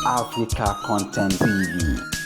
Africa Content TV.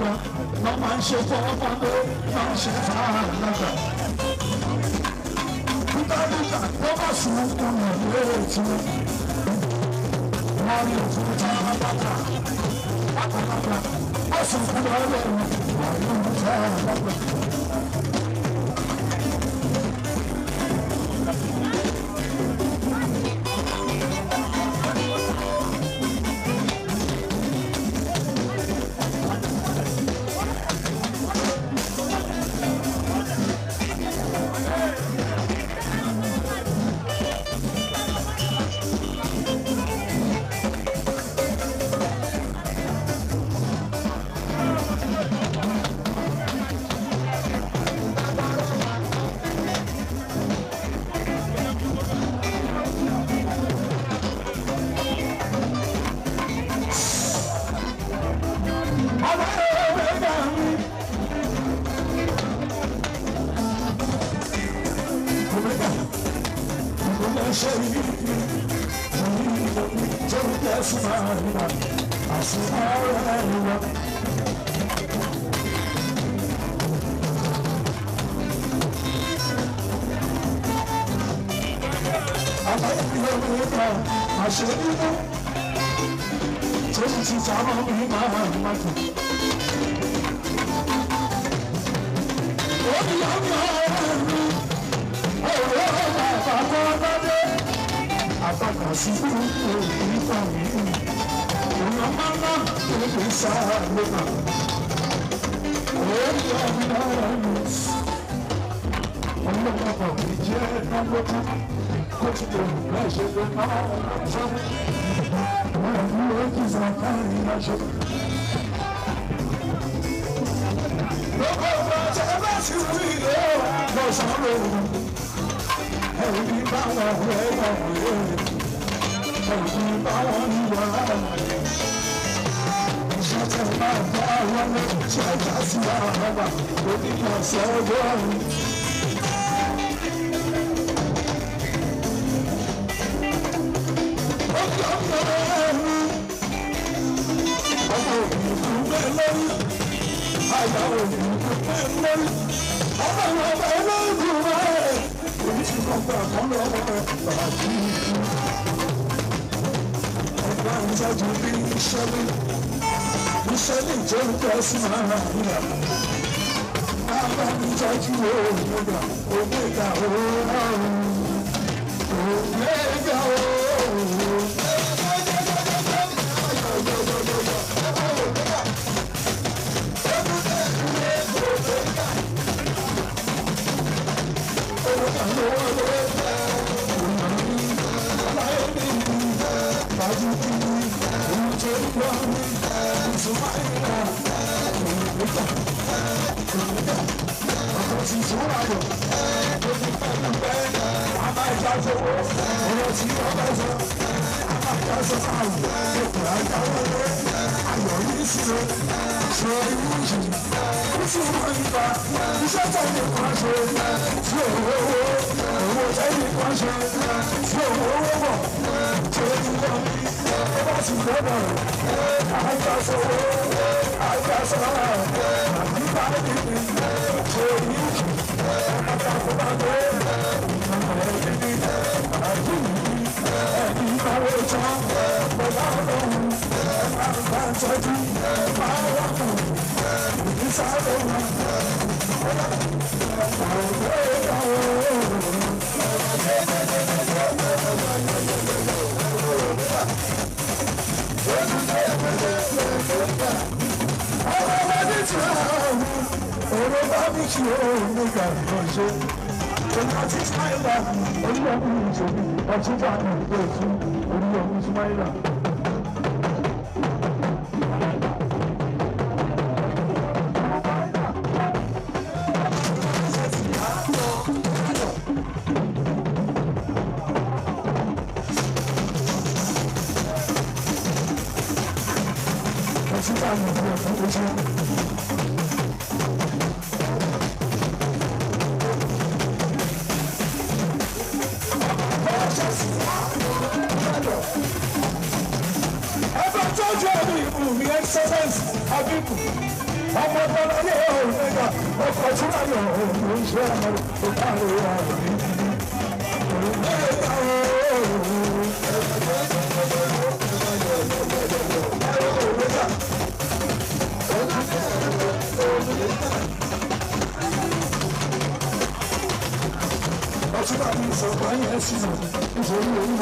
wa lọ́ máa ń ṣe fọ́ọ́fọ́dé máa ń ṣe fàálàgbà. Nígbà tó bá sùn kún ní ìwé tí wọ́n rí òfin tí wọ́n bá ta pátápátá ó sùn kún lọ́wọ́ wọ́n rí òfin fàálàgbà. ọmọ tọ́lá ní ọ̀rẹ́gà ọkọ̀ tí wà ní ọ̀rẹ́ iṣẹ́ ọmọ tó kárí wà ní ọtí bá mi sọ̀rọ̀ ayé ẹ̀ sí nítorí orí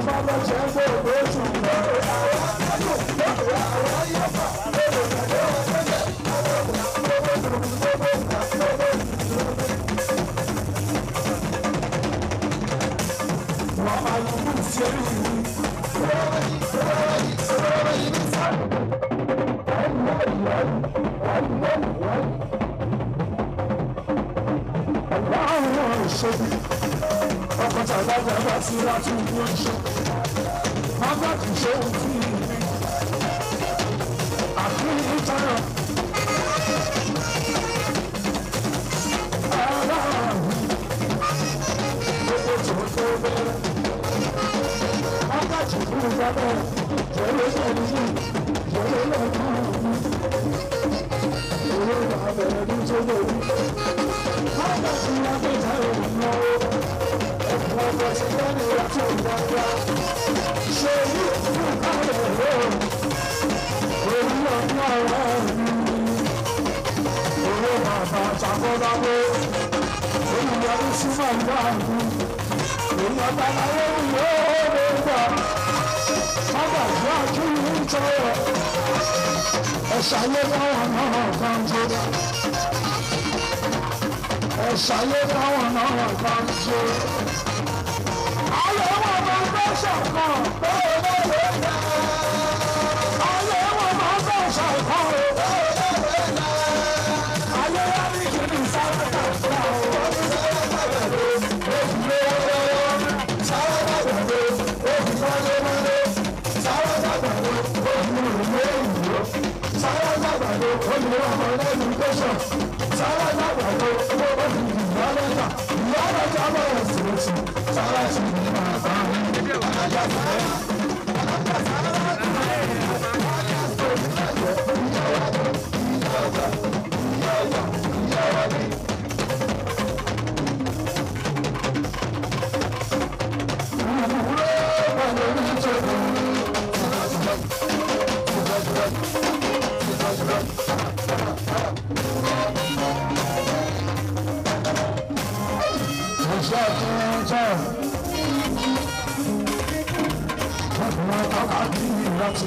bá lọ ṣe ń gbòòrò oṣù wọ́n máa lọ bú sí ẹ̀rí ìṣèlú ọkọ̀ tàgbàgbà bá ti rà tún ní oṣù má bá kì í ṣe ohun tí ìrìn àfihàn ìtara aláàrùn gbogbo tó tó bẹ̀rẹ̀ má bá jù kúrò gbàgbọ́ jẹ́lé lẹ́nu yìí jẹ́lé lẹ́nu yìí owó ìbàbẹ̀rẹ̀ ní tó lórí má bá ti rà pé ìtara òun náà ọ̀pọ̀ ti lẹ́nu ìyàtọ̀ ìdájá ṣe ní ìfúnkàlẹ̀ rẹ̀ orí ọ̀nà rẹ̀ owó bàbá àtàkọ́dáwó olùyọrí súnmọ́ ìgbà mi èyí ọ̀tàláwó yóò lè gbà sábàjú àkíyí ń tọrọ ẹ̀ṣàyé káwọn náà kan jó ẹ̀ṣàyé káwọn náà kan jó. Ayé wọn máa ń bẹ́ ṣàkàn bẹ́ẹ̀ lọ́wọ́ náà. Ayé wọn máa ń bẹ́ ṣàkàn bẹ́ẹ̀ lọ́wọ́ náà. Ayé wa ní kìíní sáwọ́dà fúnra o. Èjìlé ọlọ́wọ́ sáwọ́dà gbàgbé. Èjìlé ọlọ́wọ́ sáwọ́dà gbàgbé. Olùrùlé ìlú sáwọ́dà gbàgbé. Olùrùlé ọmọ lẹ́nu tẹ̀sán sáwọ́dà gbàgbé. Olùrùlé ìyálẹ́ta ìyálẹ́ta bọ̀rọ̀ sí oṣù sáwọ́dà.